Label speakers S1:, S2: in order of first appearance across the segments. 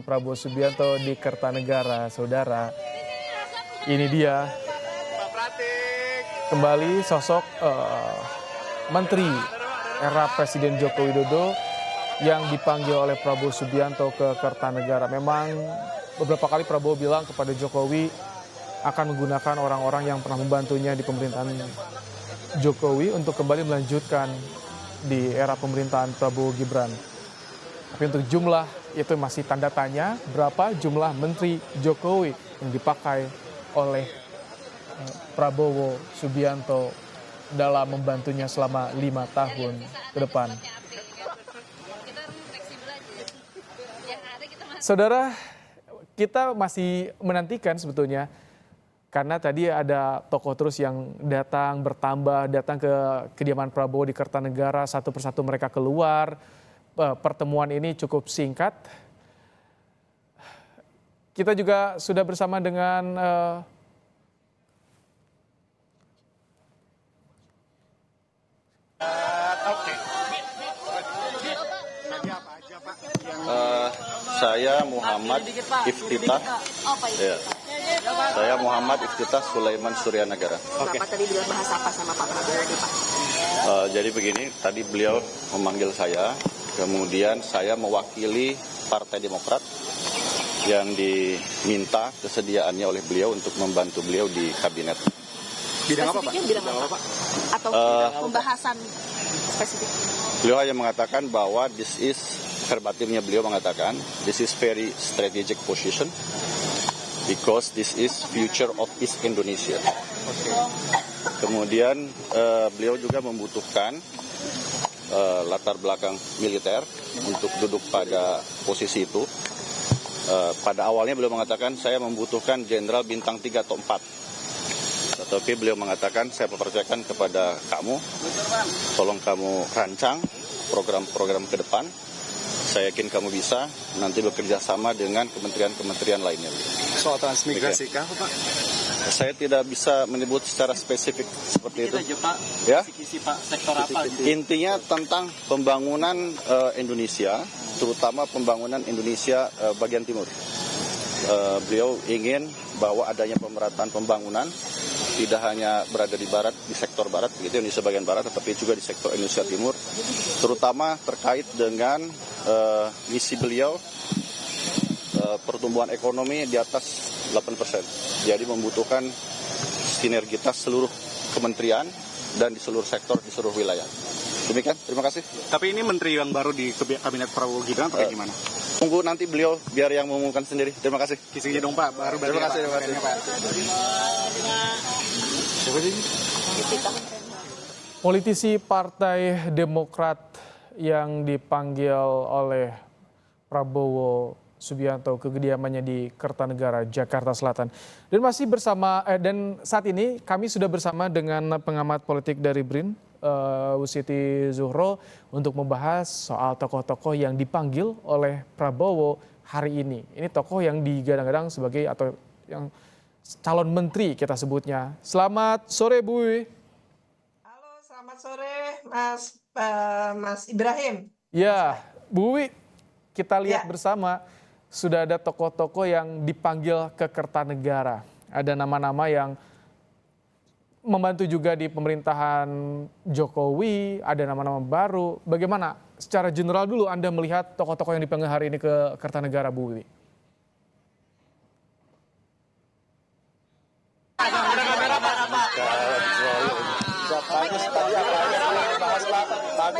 S1: Prabowo Subianto di Kertanegara, saudara. Ini dia kembali sosok Menteri era Presiden Joko Widodo yang dipanggil oleh Prabowo Subianto ke Kertanegara. Memang beberapa kali Prabowo bilang kepada Jokowi akan menggunakan orang-orang yang pernah membantunya di pemerintahan Jokowi untuk kembali melanjutkan di era pemerintahan Prabowo Gibran. Tapi untuk jumlah itu masih tanda tanya berapa jumlah Menteri Jokowi yang dipakai oleh Prabowo Subianto dalam membantunya selama 5 tahun ke depan. Saudara, kita masih menantikan sebetulnya karena tadi ada tokoh terus yang datang ke kediaman Prabowo di Kertanegara, satu persatu mereka keluar. Pertemuan ini cukup singkat. Kita juga sudah bersama dengan
S2: saya Muhammad Iftitah. Ya. Saya Muhammad Iftitah Sulaiman Suryanagara.
S3: Bapak tadi beliau bahas apa sama Pak Prabowo nih, Pak?
S2: Jadi begini, tadi beliau memanggil saya, kemudian saya mewakili Partai Demokrat yang diminta kesediaannya oleh beliau untuk membantu beliau di kabinet.
S3: Bidang apa, Pak? Bidang apa, Pak? Atau pembahasan spesifik?
S2: Beliau hanya mengatakan bahwa verbatimnya beliau mengatakan, this is very strategic position because this is future of East Indonesia. Kemudian beliau juga membutuhkan latar belakang militer untuk duduk pada posisi itu. Pada awalnya beliau mengatakan saya membutuhkan jenderal bintang 3 atau 4. Tetapi beliau mengatakan saya percayakan kepada kamu, tolong kamu rancang program-program ke depan. Saya yakin kamu bisa nanti bekerja sama dengan kementerian-kementerian lainnya.
S4: Soal transmigrasi kah, Pak?
S2: Saya tidak bisa menyebut secara spesifik seperti itu.
S4: Pak,
S2: Ya?
S4: Pak, sektor apa?
S2: Intinya tentang pembangunan Indonesia, terutama pembangunan Indonesia bagian timur. Beliau ingin bahwa adanya pemerataan pembangunan tidak hanya berada di barat, di sektor barat, begitu, Indonesia bagian barat, tetapi juga di sektor Indonesia timur, terutama terkait dengan misi beliau pertumbuhan ekonomi di atas 8%. Jadi membutuhkan sinergitas seluruh kementerian dan di seluruh sektor, di seluruh wilayah. Demikian, terima kasih.
S4: Tapi ini menteri yang baru di kabinet Prabowo Gibran atau gimana?
S2: Tunggu nanti beliau biar yang mengumumkan sendiri. Terima kasih.
S4: Kisinya dong, Pak. Baru
S2: terima kasih,
S4: Pak.
S2: Terima kasih.
S1: politisi Partai Demokrat yang dipanggil oleh Prabowo Subianto ke kediamannya di Kertanegara, Jakarta Selatan. Dan saat ini kami sudah bersama dengan pengamat politik dari BRIN, Siti Zuhro, untuk membahas soal tokoh-tokoh yang dipanggil oleh Prabowo hari ini. Ini tokoh yang digadang-gadang sebagai atau yang calon menteri kita sebutnya. Selamat sore, Bu Wiwi.
S5: Halo, selamat sore Mas Ibrahim.
S1: Ya, Bu Wiwi, kita lihat bersama sudah ada tokoh-tokoh yang dipanggil ke Kertanegara. Ada nama-nama yang membantu juga di pemerintahan Jokowi, ada nama-nama baru. Bagaimana secara general dulu Anda melihat tokoh-tokoh yang dipanggil hari ini ke Kertanegara, Bu Wiwi?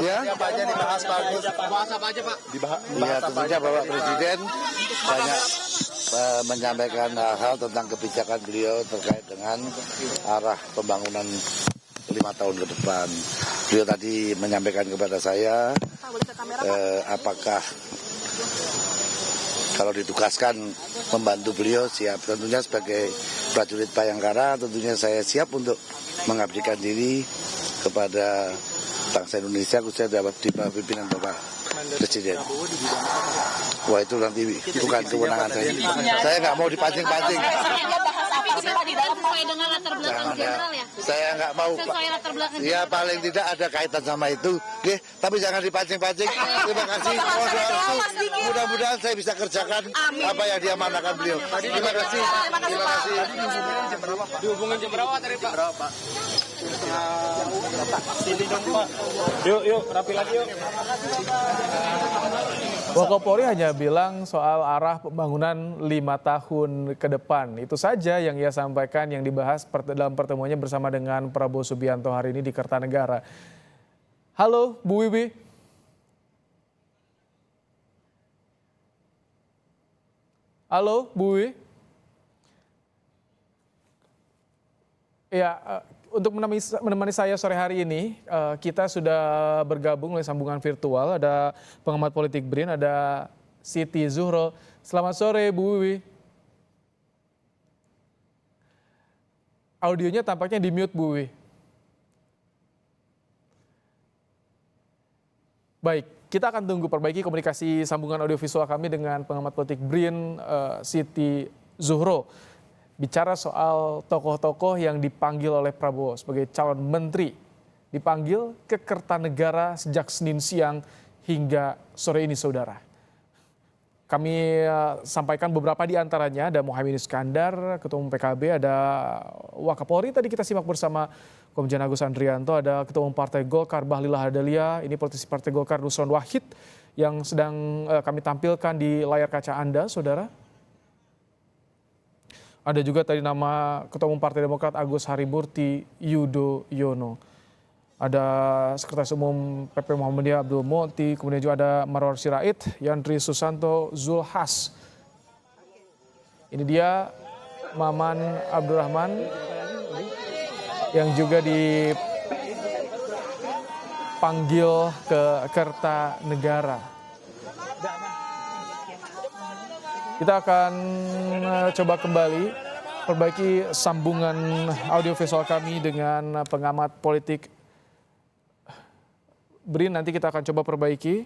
S6: Ya, apa aja dibahas bagus.
S4: Bahas apa aja, Pak?
S6: Ya, tentunya Bapak Presiden banyak menyampaikan hal tentang kebijakan beliau terkait dengan arah pembangunan 5 tahun ke depan. Beliau tadi menyampaikan kepada saya apakah kalau ditugaskan membantu beliau siap. Tentunya sebagai prajurit Bayangkara tentunya saya siap untuk mengabdikan diri kepada bangsa Indonesia khususnya di bawah pimpinan Bapak Presiden. Wah itu nanti bukan kewenangan saya. Saya nggak mau dipancing-pancing.
S3: Dia bahas apa sih Pak di dalam sesuai dengan latar belakang
S6: Jangan ya.
S3: general ya?
S6: Saya nggak mau.
S3: Sesuai latar belakang
S6: Ya paling tidak ada kaitan sama itu. Oke, tapi jangan dipancing-pancing. Terima kasih. Mohon doa restu. Mudah-mudahan saya bisa kerjakan apa yang diamanahkan beliau. Terima kasih. Terima kasih.
S4: Dihubungin jam berapa tadi Pak? Pak. Sini dong Pak. Yuk, rapi lagi yuk.
S1: Wakapolri hanya bilang soal arah pembangunan 5 tahun ke depan. Itu saja yang ia sampaikan yang dibahas dalam pertemuannya bersama dengan Prabowo Subianto hari ini di Kertanegara. Halo Bu Wiwi. Halo Bu Wiwi. Ya, untuk menemani saya sore hari ini, kita sudah bergabung melalui sambungan virtual. Ada pengamat politik BRIN, ada Siti Zuhro. Selamat sore Bu Wiwi. Audionya tampaknya di mute Bu Wiwi. Baik, kita akan tunggu perbaiki komunikasi sambungan audiovisual kami dengan pengamat politik BRIN, Siti Zuhro. Bicara soal tokoh-tokoh yang dipanggil oleh Prabowo sebagai calon menteri. Dipanggil ke Kertanegara sejak Senin siang hingga sore ini saudara. Kami sampaikan beberapa di antaranya, ada Muhaimin Iskandar, Ketua Umum PKB, ada Wakapolri, tadi kita simak bersama Komjen Agus Andrianto, ada Ketua Umum Partai Golkar Bahlil Lahadalia, ini politisi Partai Golkar Nusron Wahid yang sedang kami tampilkan di layar kaca Anda saudara. Ada juga tadi nama Ketua Umum Partai Demokrat Agus Harimurti Yudhoyono. Ada Sekretaris Umum PP Muhammadiyah Abdul Muti, kemudian juga ada Marwar Sirait, Yandri Susanto, Zulhas. Ini dia Maman Abdurrahman yang juga dipanggil ke Kertanegara. Kita akan coba kembali perbaiki sambungan audiovisual kami dengan pengamat politik BRIN. Nanti kita akan coba perbaiki.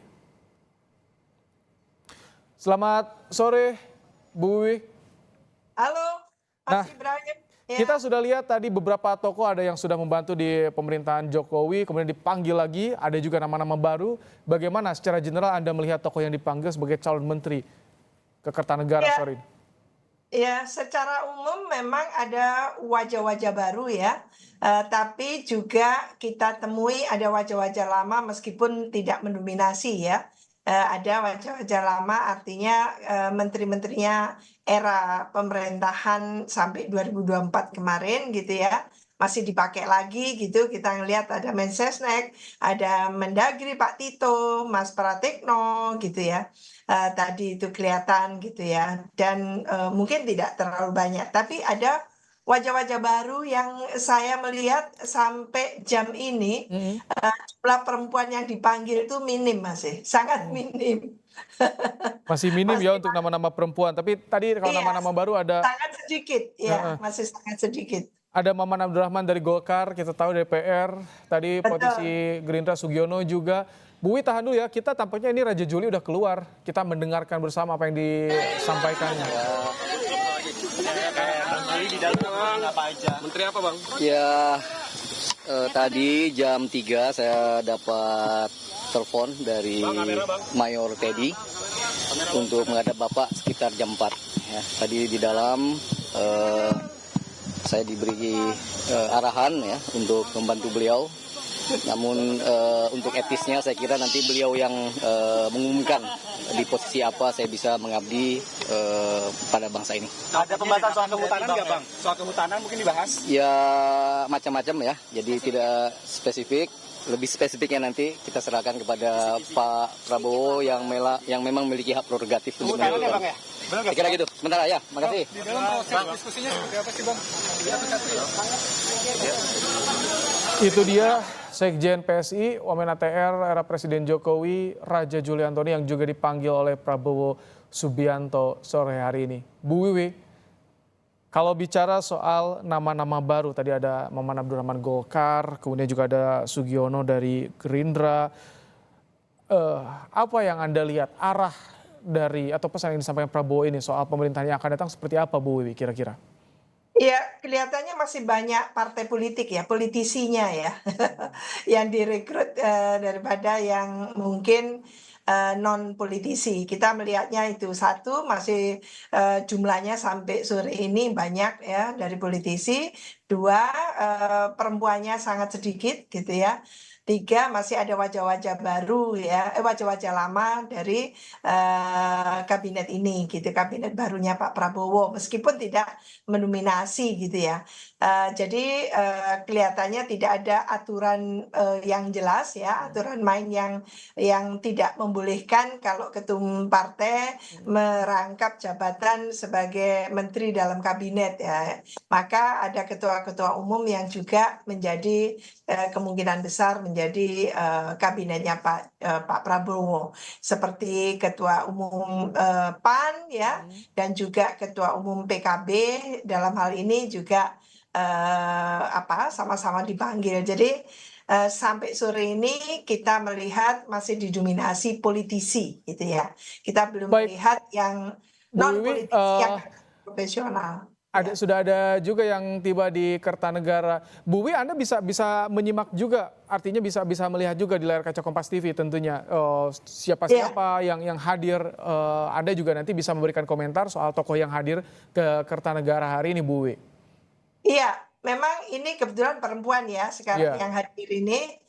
S1: Selamat sore Bu Wiwi.
S5: Halo, Mas Ibrahim. Ya.
S1: Kita sudah lihat tadi beberapa tokoh ada yang sudah membantu di pemerintahan Jokowi, kemudian dipanggil lagi, ada juga nama-nama baru. Bagaimana secara general Anda melihat tokoh yang dipanggil sebagai calon menteri ke Kertanegara sore ini?
S5: Ya, secara umum memang ada wajah-wajah baru ya, tapi juga kita temui ada wajah-wajah lama meskipun tidak mendominasi ya. Ada wajah-wajah lama artinya menteri-menterinya era pemerintahan sampai 2024 kemarin gitu ya. Masih dipakai lagi gitu, kita ngelihat ada Mensesnek, ada Mendagri Pak Tito, Mas Pratikno gitu ya. Tadi itu kelihatan gitu ya, dan mungkin tidak terlalu banyak, tapi ada wajah-wajah baru yang saya melihat sampai jam ini jumlah perempuan yang dipanggil itu minim, masih sangat minim.
S1: Masih minim ya untuk nama-nama perempuan, tapi tadi kalau nama-nama baru ada
S5: sangat sedikit ya, masih sangat sedikit.
S1: Ada Maman Abdurrahman dari Golkar, kita tahu DPR, tadi politisi Gerindra Sugiono juga. Bu Wiwi tahan dulu ya, kita tampaknya ini Raja Juli udah keluar. Kita mendengarkan bersama apa yang disampaikannya.
S4: Menteri apa Bang?
S7: Ya, tadi jam 3 saya dapat telepon dari Mayor Teddy untuk menghadap Bapak sekitar jam 4. Ya, tadi di dalam saya diberi arahan ya untuk membantu beliau. Namun untuk etisnya saya kira nanti beliau yang mengumumkan di posisi apa saya bisa mengabdi pada bangsa ini.
S4: Ada pembahasan soal kehutanan nggak Bang? Soal kehutanan mungkin dibahas?
S7: Ya macam-macam ya, jadi tidak spesifik. Lebih spesifiknya nanti kita serahkan kepada Pak Prabowo yang memang memiliki hak prerogatif untuk
S4: Kehutanan ya Bang ya?
S7: Saya kira gitu. Sementara ya, makasih.
S4: Di dalam proses diskusinya seperti apa sih Bang?
S1: Itu dia Sekjen PSI, Wamen ATR era Presiden Jokowi, Raja Juli Antoni yang juga dipanggil oleh Prabowo Subianto sore hari ini. Bu Wiwi, kalau bicara soal nama-nama baru, tadi ada Maman Abdurrahman Golkar, kemudian juga ada Sugiono dari Gerindra. Apa yang Anda lihat arah dari atau pesan yang disampaikan Prabowo ini soal pemerintahan yang akan datang seperti apa Bu Wiwi kira-kira?
S5: Ya, kelihatannya masih banyak partai politik ya, politisinya ya, yang direkrut daripada yang mungkin non politisi. Kita melihatnya itu satu masih jumlahnya sampai sore ini banyak ya dari politisi. Dua, perempuannya sangat sedikit gitu ya. Tiga, masih ada wajah-wajah baru ya, wajah-wajah lama dari kabinet ini gitu, kabinet barunya Pak Prabowo, meskipun tidak mendominasi gitu ya. Jadi kelihatannya tidak ada aturan yang jelas ya, aturan main yang tidak membolehkan kalau ketum partai merangkap jabatan sebagai menteri dalam kabinet ya. Maka ada ketua-ketua umum yang juga menjadi kemungkinan besar menjadi kabinetnya Pak Prabowo, seperti ketua umum PAN ya, dan juga ketua umum PKB dalam hal ini juga sama-sama dipanggil. Jadi sampai sore ini kita melihat masih didominasi politisi gitu ya. Kita belum
S1: Baik,
S5: melihat yang
S1: Bu
S5: non
S1: Wiwi,
S5: politisi yang profesional.
S1: sudah ada juga yang tiba di Kertanegara. Bu Wiwi, Anda bisa menyimak juga, artinya bisa melihat juga di layar kaca Kompas TV tentunya siapa-siapa yang hadir. Anda juga nanti bisa memberikan komentar soal tokoh yang hadir ke Kertanegara hari ini, Bu Wiwi.
S5: Iya, memang ini kebetulan perempuan ya sekarang yang hadir ini.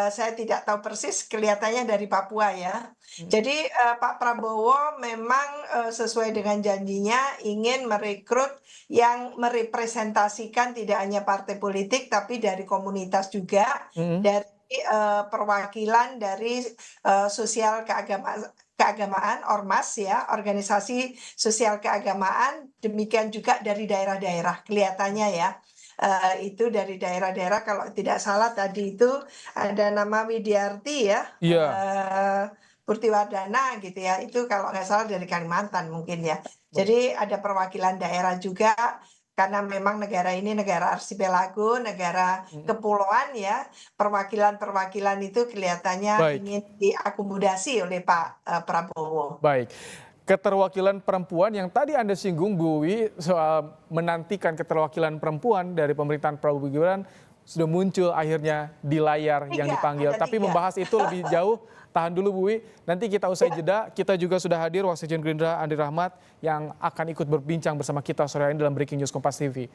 S5: Saya tidak tahu persis, kelihatannya dari Papua ya. Jadi Pak Prabowo memang sesuai dengan janjinya ingin merekrut yang merepresentasikan tidak hanya partai politik tapi dari komunitas juga, dari perwakilan dari sosial keagamaan, ormas ya, organisasi sosial keagamaan, demikian juga dari daerah-daerah kelihatannya ya. Itu dari daerah-daerah, kalau tidak salah tadi itu ada nama Widiarti ya, Purtiwardana gitu ya, itu kalau nggak salah dari Kalimantan mungkin ya. Jadi ada perwakilan daerah juga, karena memang negara ini negara arsipelago, negara kepulauan ya, perwakilan-perwakilan itu kelihatannya ingin diakomodasi oleh Pak Prabowo.
S1: Baik. Keterwakilan perempuan yang tadi Anda singgung, Bu Wiwi, soal menantikan keterwakilan perempuan dari pemerintahan Prabowo Gibran sudah muncul akhirnya di layar yang dipanggil. Tapi membahas itu lebih jauh, tahan dulu Bu Wiwi. Nanti kita usai jeda, kita juga sudah hadir Wasekjen Gerindra Andi Rahmat yang akan ikut berbincang bersama kita sore ini dalam Breaking News Kompas TV.